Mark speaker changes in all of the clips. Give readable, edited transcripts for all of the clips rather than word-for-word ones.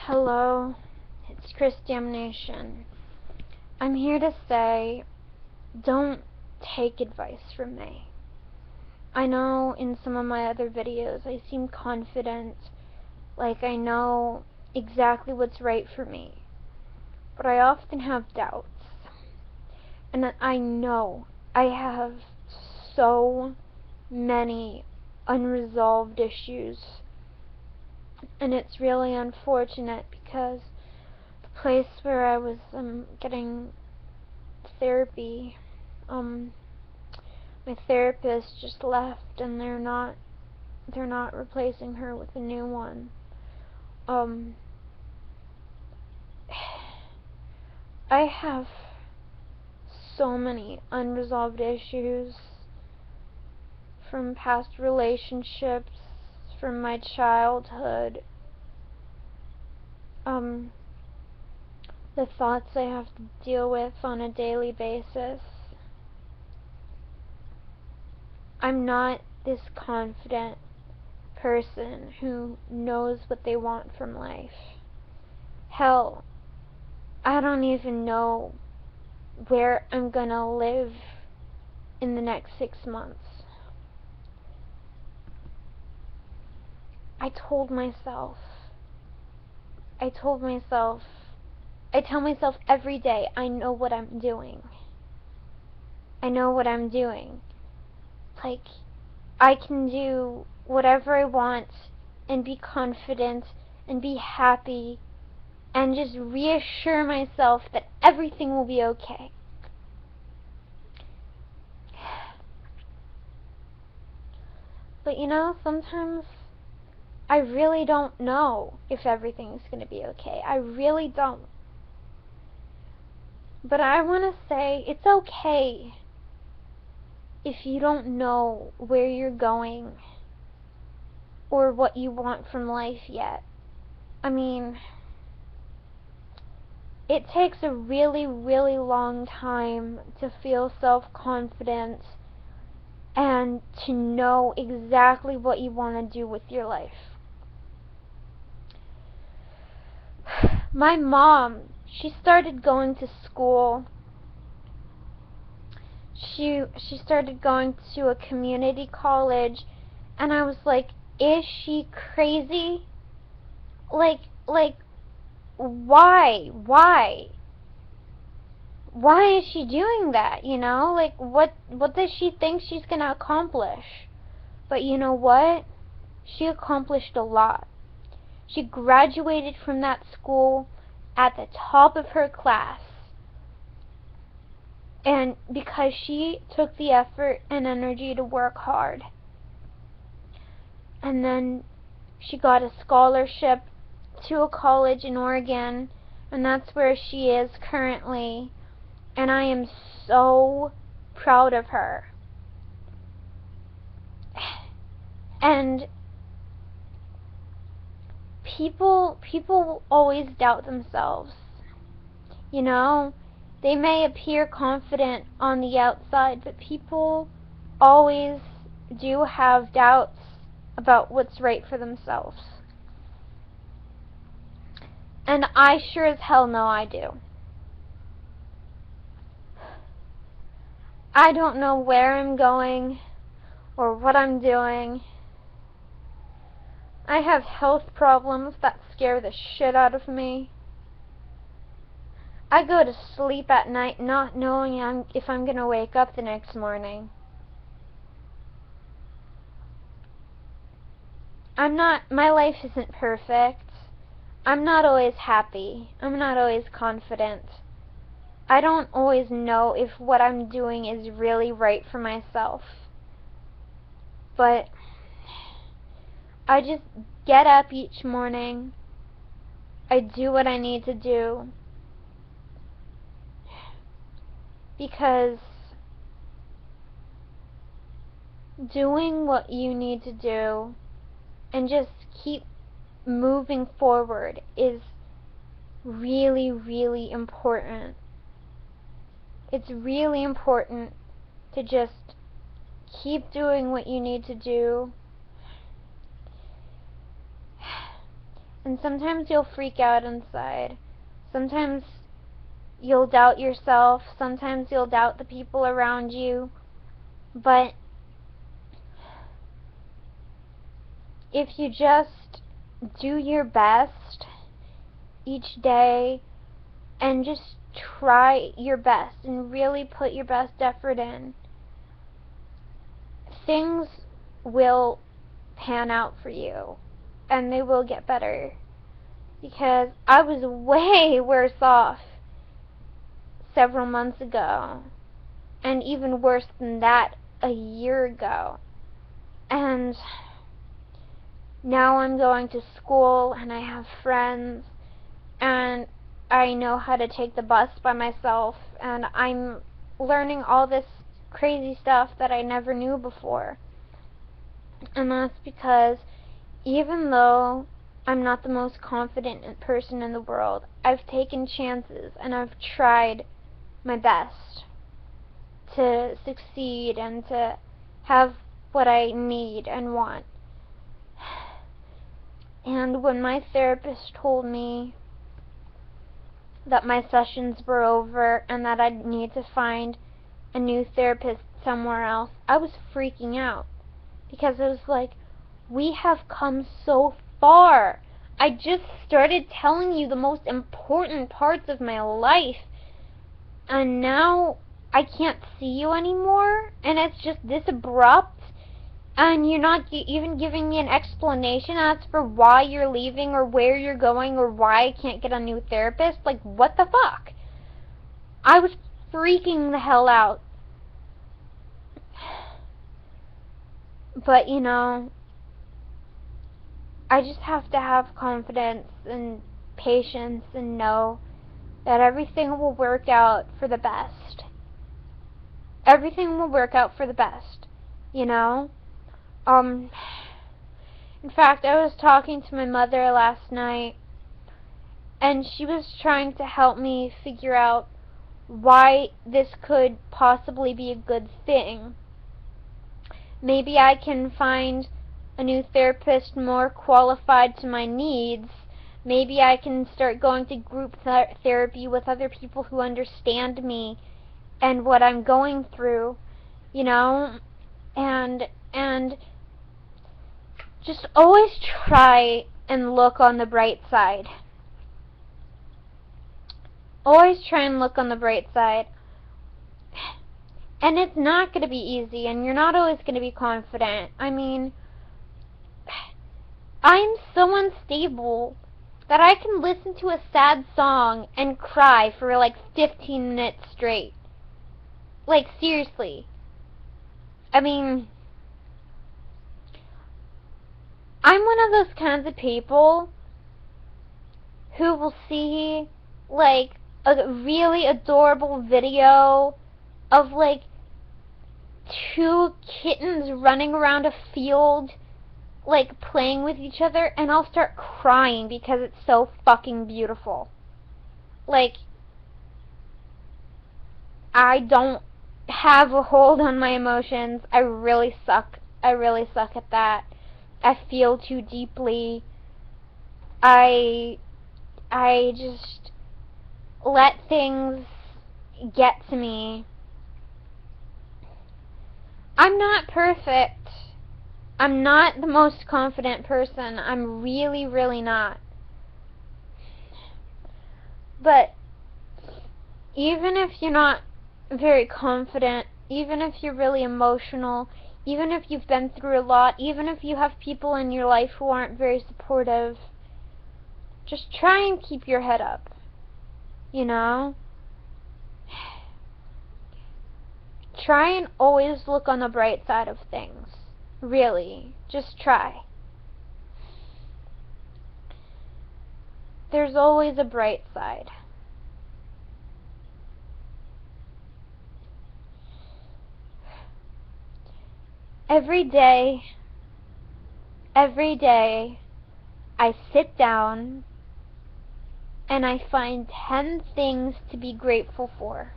Speaker 1: Hello, it's Chris Damnation. I'm here to say, don't take advice from me. I know in some of my other videos I seem confident, like I know exactly what's right for me, but I often have doubts. And I know I have so many unresolved issues, and it's really unfortunate because the place where I was getting therapy, my therapist just left, and they're not replacing her with a new one. I have so many unresolved issues from past relationships, from my childhood, the thoughts I have to deal with on a daily basis. I'm not this confident person who knows what they want from life. Hell, I don't even know where I'm gonna live in the next 6 months. I tell myself every day, I know what I'm doing. Like, I can do whatever I want and be confident and be happy and just reassure myself that everything will be okay. But sometimes I really don't know if everything's going to be okay. I really don't. But I want to say it's okay if you don't know where you're going or what you want from life yet. I mean, it takes a really, really long time to feel self-confident and to know exactly what you want to do with your life. My mom, she started going to school. She started going to a community college, and I was like, is she crazy? Like, why? Why is she doing that, Like, what does she think she's gonna accomplish? But you know what? She accomplished a lot. She graduated from that school at the top of her class. And because she took the effort and energy to work hard. And then she got a scholarship to a college in Oregon, and that's where she is currently. And I am so proud of her. And people always doubt themselves. They may appear confident on the outside, but people always do have doubts about what's right for themselves. And I sure as hell know I do. I don't know where I'm going or what I'm doing. I have health problems that scare the shit out of me. I go to sleep at night not knowing if I'm going to wake up the next morning. My life isn't perfect. I'm not always happy. I'm not always confident. I don't always know if what I'm doing is really right for myself. But I just get up each morning. I do what I need to do. Because doing what you need to do and just keep moving forward is really, really important. It's really important to just keep doing what you need to do And sometimes you'll freak out inside. Sometimes you'll doubt yourself. Sometimes you'll doubt the people around you. But if you just do your best each day and just try your best and really put your best effort in, things will pan out for you and they will get better. Because I was way worse off several months ago, and even worse than that a year ago. And now I'm going to school and I have friends and I know how to take the bus by myself, and I'm learning all this crazy stuff that I never knew before. And that's because even though I'm not the most confident person in the world, I've taken chances and I've tried my best to succeed and to have what I need and want. And when my therapist told me that my sessions were over and that I'd need to find a new therapist somewhere else, I was freaking out. Because I was like, we have come so far. I just started telling you the most important parts of my life, and now I can't see you anymore, and it's just this abrupt, and you're not even giving me an explanation as for why you're leaving or where you're going or why I can't get a new therapist. Like, what the fuck? I was freaking the hell out. But, you know, I just have to have confidence and patience and know that everything will work out for the best. Everything will work out for the best, you know? In fact, I was talking to my mother last night, and she was trying to help me figure out why this could possibly be a good thing. Maybe I can find a new therapist more qualified to my needs. Maybe I can start going to group therapy with other people who understand me and what I'm going through, you know? And just always try and look on the bright side. Always try and look on the bright side. And it's not going to be easy, and you're not always going to be confident. I mean, I'm so unstable that I can listen to a sad song and cry for like 15 minutes straight. Like, seriously. I mean, I'm one of those kinds of people who will see, like, a really adorable video of, like, 2 kittens running around a field, like, playing with each other, and I'll start crying because it's so fucking beautiful. Like, I don't have a hold on my emotions. I really suck. I really suck at that. I feel too deeply. I just let things get to me. I'm not perfect. I'm not the most confident person. I'm really, really not. But even if you're not very confident, even if you're really emotional, even if you've been through a lot, even if you have people in your life who aren't very supportive, just try and keep your head up, you know? Try and always look on the bright side of things. Really. Just try. There's always a bright side. Every day, I sit down and I find 10 things to be grateful for.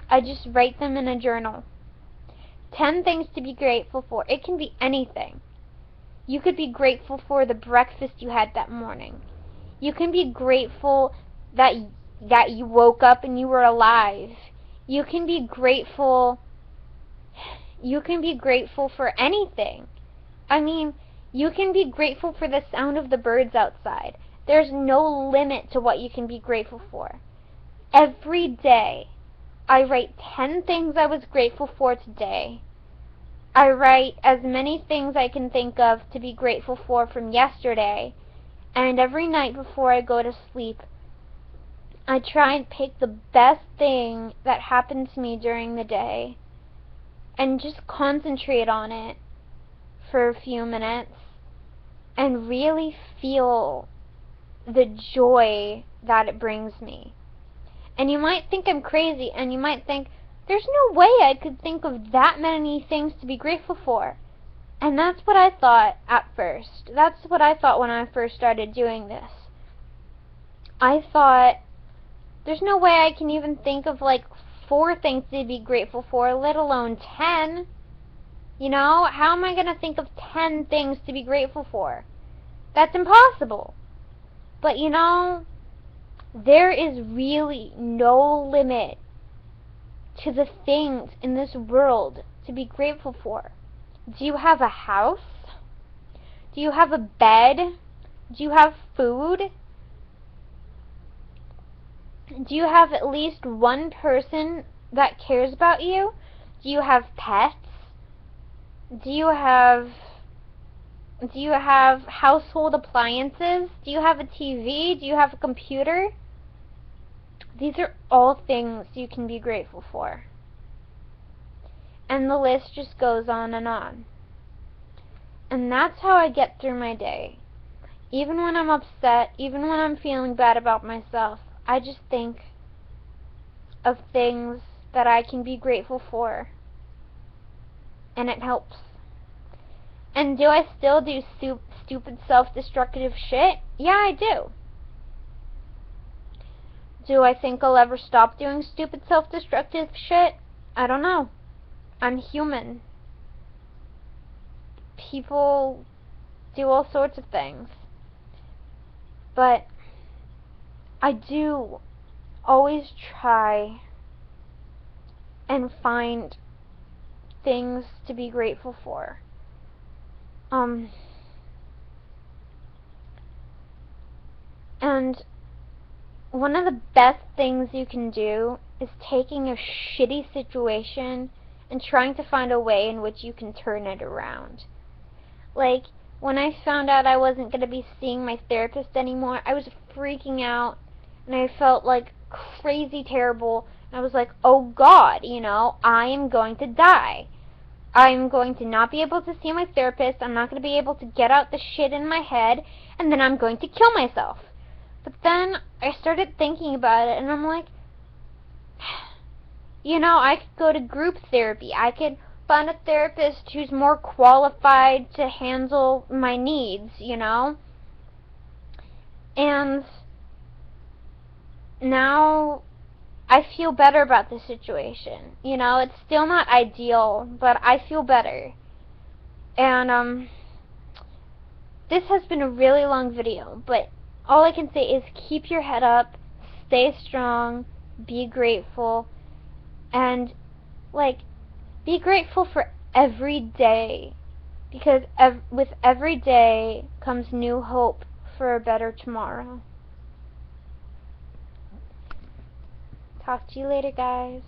Speaker 1: I just write them in a journal. 10 things to be grateful for. It can be anything. You could be grateful for the breakfast you had that morning. You can be grateful that you woke up and you were alive. You can be grateful for anything. I mean, you can be grateful for the sound of the birds outside. There's no limit to what you can be grateful for. Every day, I write 10 things I was grateful for today. I write as many things I can think of to be grateful for from yesterday. And every night before I go to sleep, I try and pick the best thing that happened to me during the day and just concentrate on it for a few minutes and really feel the joy that it brings me. And you might think I'm crazy, and you might think, there's no way I could think of that many things to be grateful for. And that's what I thought at first. That's what I thought when I first started doing this. I thought, there's no way I can even think of like 4 things to be grateful for, let alone 10. You know, how am I going to think of 10 things to be grateful for? That's impossible. But you know, there is really no limit to the things in this world to be grateful for. Do you have a house? Do you have a bed? Do you have food? Do you have at least one person that cares about you? Do you have pets? Do you have household appliances? Do you have a TV? Do you have a computer? These are all things you can be grateful for. And the list just goes on and on. And that's how I get through my day. Even when I'm upset, even when I'm feeling bad about myself, I just think of things that I can be grateful for. And it helps. And do I still do stupid self-destructive shit? Yeah, I do. Do I think I'll ever stop doing stupid self-destructive shit? I don't know. I'm human. People do all sorts of things. But I do always try and find things to be grateful for. And one of the best things you can do is taking a shitty situation and trying to find a way in which you can turn it around. Like, when I found out I wasn't going to be seeing my therapist anymore, I was freaking out, and I felt like crazy terrible. And I was like, oh God, you know, I am going to die. I'm going to not be able to see my therapist, I'm not going to be able to get out the shit in my head, and then I'm going to kill myself. But then I started thinking about it, and I'm like, you know, I could go to group therapy. I could find a therapist who's more qualified to handle my needs, you know? And now I feel better about the situation. You know, it's still not ideal, but I feel better. And this has been a really long video, but all I can say is keep your head up, stay strong, be grateful, and like, be grateful for every day, because with every day comes new hope for a better tomorrow. Talk to you later, guys.